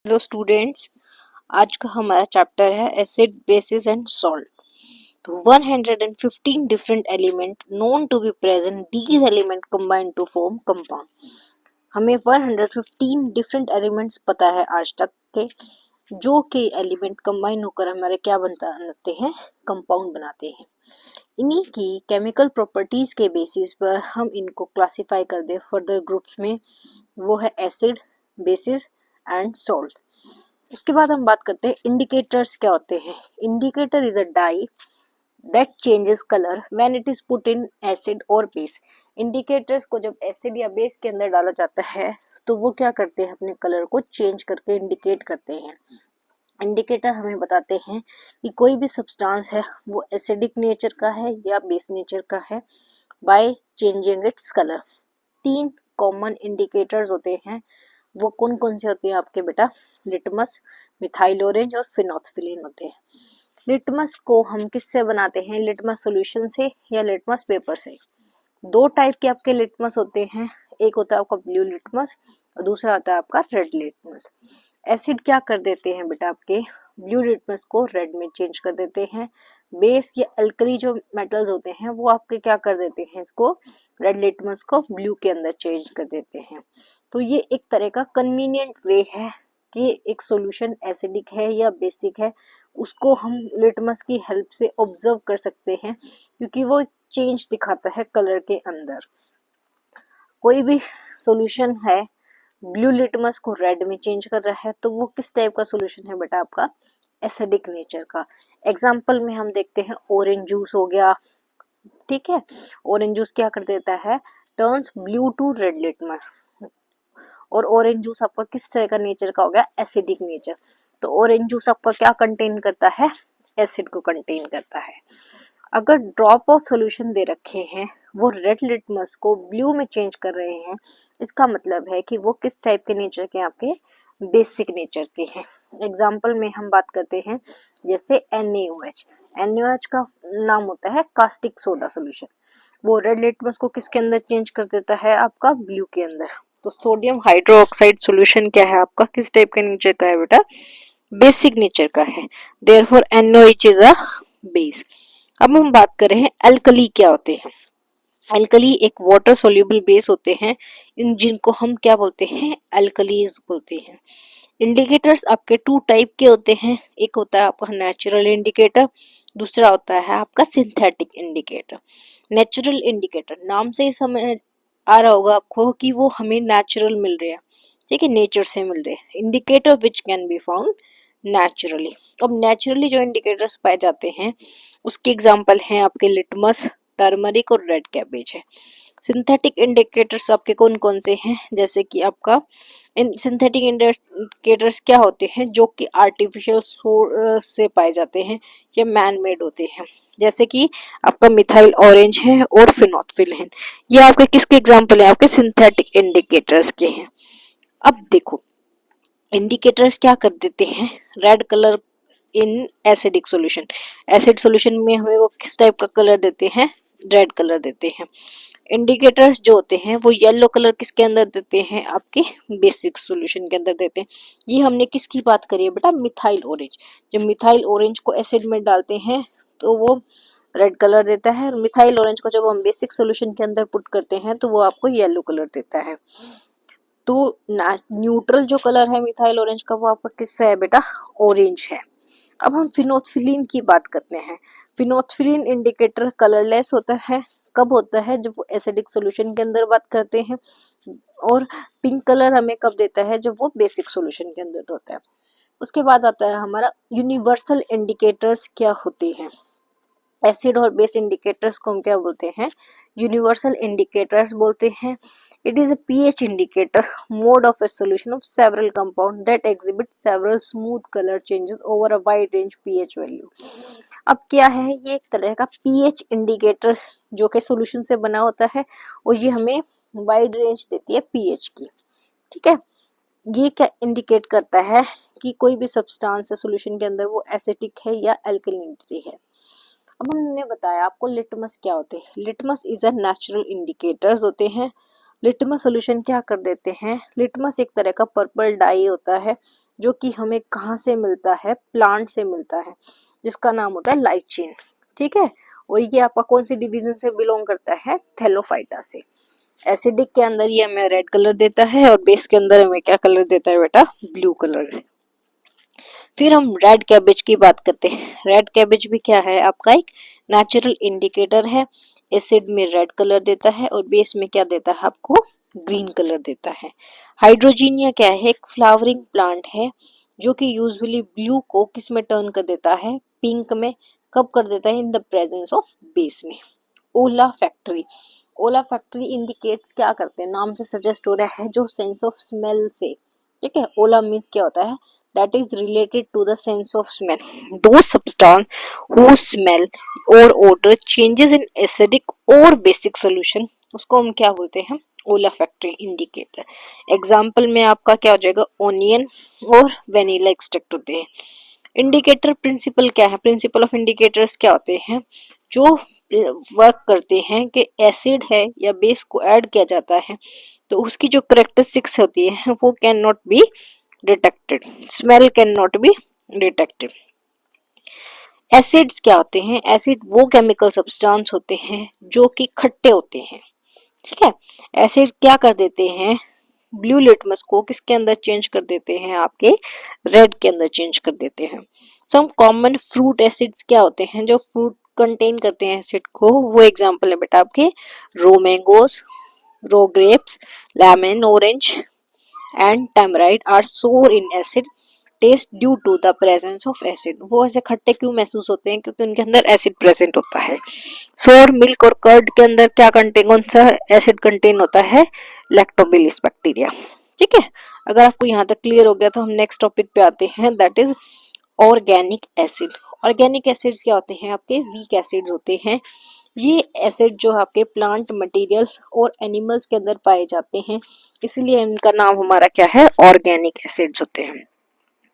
Hello students, आज का हमारा चैप्टर है एसिड बेसिस एंड सॉल्ट। तो 115 different element known to be present, these element combine to form compound. हमें 115 different elements पता है आज तक के, जो कि एलिमेंट कंबाइन होकर हमारे क्या बनाते हैं, कंपाउंड बनाते हैं। इन्हीं की केमिकल प्रॉपर्टीज के बेसिस पर हम इनको क्लासिफाई कर दे फर्दर ग्रुप्स में, वो है एसिड, बेसिस एंड सॉल्ट। उसके बाद हम बात करते हैं इंडिकेटर्स क्या होते हैं। Indicator is a dye that changes colour when it is put in acid और बेस। इंडिकेटर्स को जब एसिड या बेस के अंदर डाला जाता है तो वो क्या करते हैं, अपने कलर को चेंज करके इंडिकेट करते हैं। इंडिकेटर हमें बताते हैं कि कोई भी सब्सटेंस है वो एसिडिक नेचर का है या बेस नेचर का है by changing its colour. 3 common indicators होते हैं, वो कौन कौन से होते हैं आपके बेटा? लिटमस, मिथाइल ऑरेंज और फिनोल्फिलीन होते हैं। लिटमस को हम किससे बनाते हैं? लिटमस सॉल्यूशन से या लिटमस पेपर से। 2 टाइप के आपके लिटमस होते हैं, एक होता है आपका ब्लू लिटमस और दूसरा होता है आपका रेड लिटमस। एसिड क्या कर देते हैं बेटा, आपके ब्लू लिटमस को रेड में चेंज कर देते हैं। बेस या अल्कली जो मेटल्स होते हैं वो आपके क्या कर देते हैं, इसको रेड लिटमस को ब्लू के अंदर चेंज कर देते हैं। तो ये एक तरह का कन्वीनियंट वे है कि एक सॉल्यूशन एसिडिक है या बेसिक है, उसको हम लिटमस की हेल्प से ऑब्जर्व कर सकते हैं, क्योंकि वो चेंज दिखाता है कलर के अंदर। कोई भी सॉल्यूशन है ब्लू लिटमस को रेड में चेंज कर रहा है तो वो किस टाइप का सॉल्यूशन है बेटा? आपका एसिडिक नेचर का। एग्जांपल में हम देखते हैं ऑरेंज जूस हो गया, ठीक है। ऑरेंज जूस क्या कर देता है, turns blue to red litmus. और ऑरेंज जूस आपका किस तरह का नेचर का हो गया? Acidic nature. तो ऑरेंज जूस आपका क्या कंटेन करता है? एसिड को कंटेन करता है। अगर ड्रॉप ऑफ सॉल्यूशन दे रखे हैं, वो रेड लिटमस को ब्लू में चेंज कर रहे हैं, इसका मतलब है कि वो किस टाइप के नेचर के? आपके बेसिक नेचर के हैं। एग्जाम्पल में हम बात करते हैं जैसे NaOH। NaOH का नाम होता है कास्टिक सोडा सॉल्यूशन। वो रेड लिटमस को किसके अंदर चेंज कर देता है? आपका ब्लू के अंदर। तो सोडियम हाइड्रोक्साइड सॉल्यूशन क्या है आपका? किस टाइप के नेचर का है बेटा? बेसिक नेचर का है। Therefore NaOH is a base. अब हम बात कर रहे हैं अल्कली क्या होते हैं। अल्कली एक वाटर सोल्यूबल बेस होते हैं, इन जिनको हम क्या बोलते हैं? अल्कलीज बोलते हैं। इंडिकेटर्स आपके 2 टाइप के होते हैं, एक होता है आपका नेचुरल इंडिकेटर, दूसरा होता है आपका सिंथेटिक इंडिकेटर। नेचुरल इंडिकेटर नाम से ही समझ आ रहा होगा आपको कि वो हमें नेचुरल मिल रहे हैं, ठीक है, नेचर से मिल रहे हैं। Indicator which can be found naturally. अब नेचुरली जो इंडिकेटर्स पाए जाते हैं उसके एग्जांपल हैं आपके लिटमस, टर्मरिक और रेड कैबेज है। सिंथेटिक इंडिकेटर्स आपके कौन कौन से हैं? जैसे कि आपका इन सिंथेटिक इंडिकेटर्स क्या होते हैं, जो कि आर्टिफिशियल सोर्स से पाए जाते हैं या मैन मेड होते हैं। जैसे कि आपका मिथाइल ऑरेंज है और फिनोल्फिलीन, ये आपके किसके एग्जांपल है? आपके सिंथेटिक इंडिकेटर्स के हैं। अब देखो, इंडिकेटर्स क्या कर देते हैं, red colour in acidic solution. Acid solution में हमें वो किस टाइप का कलर देते हैं? रेड कलर देते हैं। इंडिकेटर्स जो होते हैं वो येलो कलर किसके अंदर देते हैं? आपके बेसिक सॉल्यूशन के अंदर देते हैं। ये हमने किसकी बात करी है बेटा? Methyl orange. जब मिथाइल ऑरेंज को एसिड में डालते हैं तो वो रेड कलर देता है, और मिथाइल ऑरेंज को जब हम बेसिक सॉल्यूशन के अंदर पुट करते हैं तो वो आपको येलो कलर देता है। तो न्यूट्रल जो कलर है मिथाइल ऑरेंज का वो आपका किससे है बेटा? ऑरेंज है। अब हम फिनोल्फिलीन की बात करते हैं। फिनोल्फिलीन इंडिकेटर कलरलेस होता है। कब होता है? जब वो एसिडिक सॉल्यूशन के अंदर बात करते हैं। और पिंक कलर हमें कब देता है? जब वो बेसिक सॉल्यूशन के अंदर होता है। उसके बाद आता है हमारा यूनिवर्सल इंडिकेटर्स क्या होते हैं। एसिड और बेस इंडिकेटर्स को हम क्या बोलते हैं? यूनिवर्सल इंडिकेटर्स बोलते हैं। It is a pH indicator mode of a solution of several compound that exhibit several smooth color changes over a wide range pH value। अब क्या है, ये एक तरह का pH इंडिकेटर जो कि सॉल्यूशन से बना होता है और ये हमें वाइड रेंज देती है pH की, ठीक है। ये क्या इंडिकेट करता है कि कोई भी सब्सटेंस है सॉल्यूशन के अंदर वो एसिडिक है या अल्कलिनिटी है। अब हमने बताया आपको लिटमस क्या होते हैं। Litmus is a natural indicators होते हैं। लिटमस सोल्यूशन क्या कर देते हैं, लिटमस एक तरह का पर्पल डाई होता है जो कि हमें कहाँ से मिलता है, प्लांट से मिलता है, जिसका नाम होता है लाइचिन। ठीक है, और ये आपका कौन सी डिवीजन से बिलोंग करता है, थैलोफाइटा से। एसिडिक के अंदर ये हमें रेड कलर देता है और बेस के अंदर हमें क्या कलर देता है बेटा, ब्लू कलर। फिर हम रेड कैबेज की बात करते हैं। रेड कैबेज भी क्या है, आपका एक नेचुरल इंडिकेटर है। एसिड में रेड कलर देता है और बेस में क्या देता है आपको, ग्रीन कलर देता है। हाइड्रोजीनिया क्या है, एक फ्लावरिंग प्लांट है जो कि यूजुअली ब्लू को किस में टर्न कर देता है, पिंक में। कब कर देता है, in the presence of base में। ओला फैक्ट्री, ओला फैक्ट्री इंडिकेट्स क्या करते हैं, नाम से सजेस्ट हो रहा है, जो सेंस ऑफ स्मेल से। ठीक है, ओला मीन्स क्या होता है, that is related to the sense of smell. Those substance whose smell or odor changes in acidic or basic solution, उसको हम क्या बोलते हैं, olfactory indicator. एग्जाम्पल में आपका क्या हो जाएगा, ओनियन और वेनिला एक्सट्रैक्ट होते हैं। इंडिकेटर प्रिंसिपल क्या है, प्रिंसिपल ऑफ इंडिकेटर्स क्या होते हैं, जो वर्क करते हैं कि एसिड है या बेस को ऐड किया जाता है तो उसकी जो करेक्टरिस्टिक्स होती है वो can not be detected, smell can not be detected. Acids क्या होते हैं, एसिड वो केमिकल सब्सटेंस होते हैं जो कि खट्टे होते हैं। ठीक है, एसिड क्या कर देते हैं, ब्लू लिटमस को किसके अंदर चेंज कर देते हैं, आपके रेड के अंदर चेंज कर देते हैं। सम कॉमन फ्रूट एसिड्स क्या होते हैं, जो फ्रूट कंटेन करते हैं एसिड को, वो एग्जांपल है बेटा आपके raw mangoes, raw grapes, lemon, orange and tamarind are sour in acid taste due to the presence of acid. वो ऐसे खट्टे क्यों महसूस होते हैं, क्योंकि उनके अंदर एसिड प्रेजेंट होता है। सोर मिल्क और कर्ड के अंदर क्या कंटेन, कौन सा एसिड कंटेन होता है, लैक्टोबिलिस बैक्टीरिया। ठीक है, अगर आपको यहाँ तक क्लियर हो गया तो हम नेक्स्ट टॉपिक पे आते हैं, that is organic acid. Organic acids क्या होते हैं, आपके वीक एसिड्स होते हैं। ये एसिड जो आपके प्लांट मटेरियल और एनिमल्स के अंदर पाए जाते हैं, इसलिए इनका नाम हमारा क्या है, ऑर्गेनिक एसिड्स होते हैं।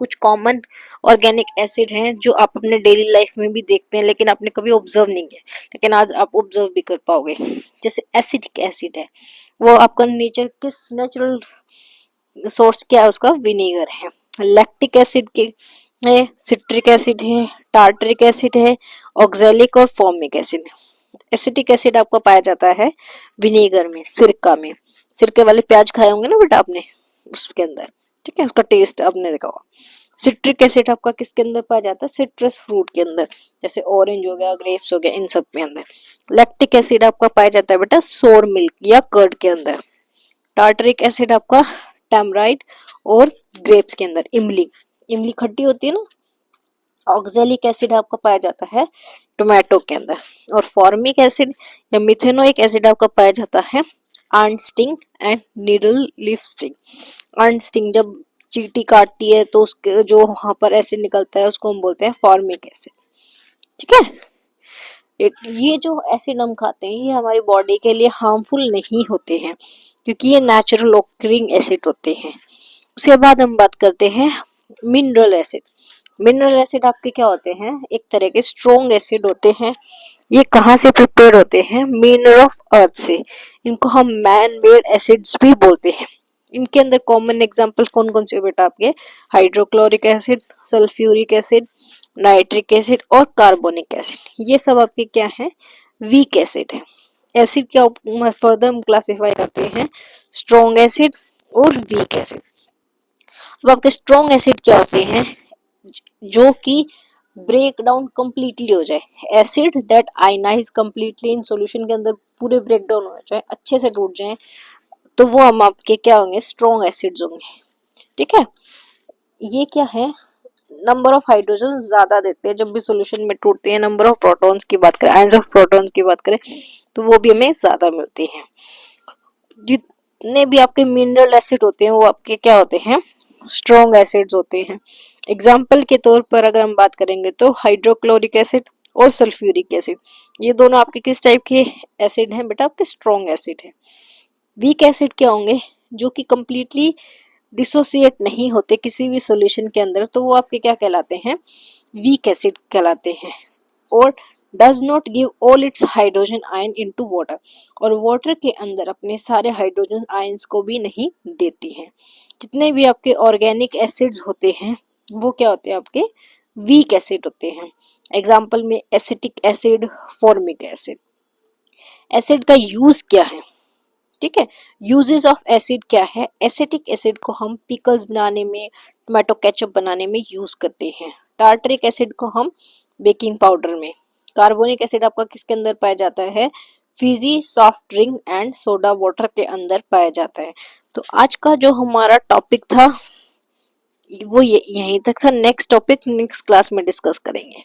कुछ कॉमन ऑर्गेनिक एसिड हैं जो आप अपने डेली लाइफ में भी देखते हैं लेकिन आपने कभी ऑब्जर्व नहीं किया, लेकिन आज आप ऑब्जर्व भी कर पाओगे। जैसे एसिडिक एसिड है, वो आपका नेचर किस नेचुरल सोर्स क्या है उसका, विनेगर है। लैक्टिक एसिड के है, सिट्रिक एसिड है, टार्टरिक एसिड है, ऑक्सैलिक और फॉर्मिक एसिड। एसिटिक एसिड आपका पाया जाता है विनेगर में, सिरका में। सिरके वाले प्याज खाए होंगे ना बेटा आपने, उसके अंदर। ठीक है, उसका टेस्ट आपने देखा होगा। सिट्रिक एसिड आपका किसके अंदर पाया जाता है, सिट्रस फ्रूट के अंदर, जैसे ऑरेंज हो गया, ग्रेप्स हो गया, इन सब के अंदर। लैक्टिक एसिड आपका पाया जाता है बेटा सोर मिल्क या कर्ड के अंदर। टार्टरिक एसिड आपका टैमराइड और ग्रेप्स के अंदर, इमली, इमली खट्टी होती है ना। ऑक्सैलिक एसिड आपका पाया जाता है टोमेटो के अंदर। और फॉर्मिक एसिड या मिथेनोइक एसिड आपका पाया जाता है ant sting and needle leaf sting. Ant sting जब चींटी काटती है तो उसके जो वहां पर एसिड निकलता है उसको हम बोलते हैं फॉर्मिक एसिड। ठीक है, ये जो एसिड हम खाते हैं ये हमारी बॉडी के लिए हार्मफुल नहीं होते हैं क्योंकि ये नेचुरल ऑकरिंग एसिड होते हैं। उसके बाद हम बात करते हैं मिनरल एसिड। मिनरल एसिड आपके क्या होते हैं, एक तरह के स्ट्रॉन्ग एसिड होते हैं। ये कहाँ से प्रिपेयर होते हैं, मिनरल ऑफ अर्थ से। इनको हम मैन मेड एसिड्स भी बोलते हैं। इनके अंदर कॉमन एग्जांपल कौन कौन से बेटा आपके, hydrochloric acid, sulphuric acid, nitric acid और कार्बोनिक एसिड। ये सब आपके क्या है, वीक एसिड है। एसिड क्या फर्दर हम क्लासिफाई करते हैं, स्ट्रॉन्ग एसिड और वीक एसिड। अब आपके स्ट्रॉन्ग एसिड क्या होते हैं, जो कि ब्रेक डाउन कंप्लीटली हो जाए, acid that ionise completely in solution के अंदर पूरे ब्रेक डाउन हो जाए, अच्छे से टूट जाए, तो वो हम आपके क्या होंगे, स्ट्रॉन्ग एसिड्स होंगे। ठीक है, ये क्या है, नंबर ऑफ हाइड्रोजन ज्यादा देते हैं जब भी सॉल्यूशन में टूटते हैं। नंबर ऑफ प्रोटॉन्स की बात करें, आयंस ऑफ प्रोटॉन्स की बात करें तो वो भी हमें ज्यादा मिलते हैं। जितने भी आपके मिनरल एसिड होते हैं वो आपके क्या होते हैं, स्ट्रॉन्ग एसिड्स होते हैं। एग्जाम्पल के तौर पर अगर हम बात करेंगे तो हाइड्रोक्लोरिक एसिड और सल्फ्यूरिक एसिड, ये दोनों आपके किस टाइप के एसिड हैं बेटा, आपके स्ट्रॉन्ग एसिड है। वीक एसिड क्या होंगे, जो कि कंप्लीटली डिसोसिएट नहीं होते किसी भी सॉल्यूशन के अंदर, तो वो आपके क्या कहलाते हैं, वीक एसिड कहलाते हैं। और does not give all it's hydrogen ion into water, और वाटर के अंदर अपने सारे हाइड्रोजन आयंस को भी नहीं देती है। जितने भी आपके ऑर्गेनिक एसिड्स होते हैं वो क्या होते हैं, आपके वीक एसिड होते हैं। एग्जाम्पल में acetic acid, formic acid. Acid का यूज क्या है, ठीक है, यूजेस ऑफ एसिड क्या है। एसिटिक एसिड को हम पिकल्स बनाने में, टोमेटो केचप बनाने में यूज करते हैं। टार्टरिक एसिड को हम बेकिंग पाउडर में। कार्बोनिक एसिड आपका किसके अंदर पाया जाता है, Fiji soft drink and soda water के अंदर पाया जाता है। तो आज का जो हमारा टॉपिक था वो यहीं तक था। नेक्स्ट टॉपिक नेक्स्ट क्लास में डिस्कस करेंगे।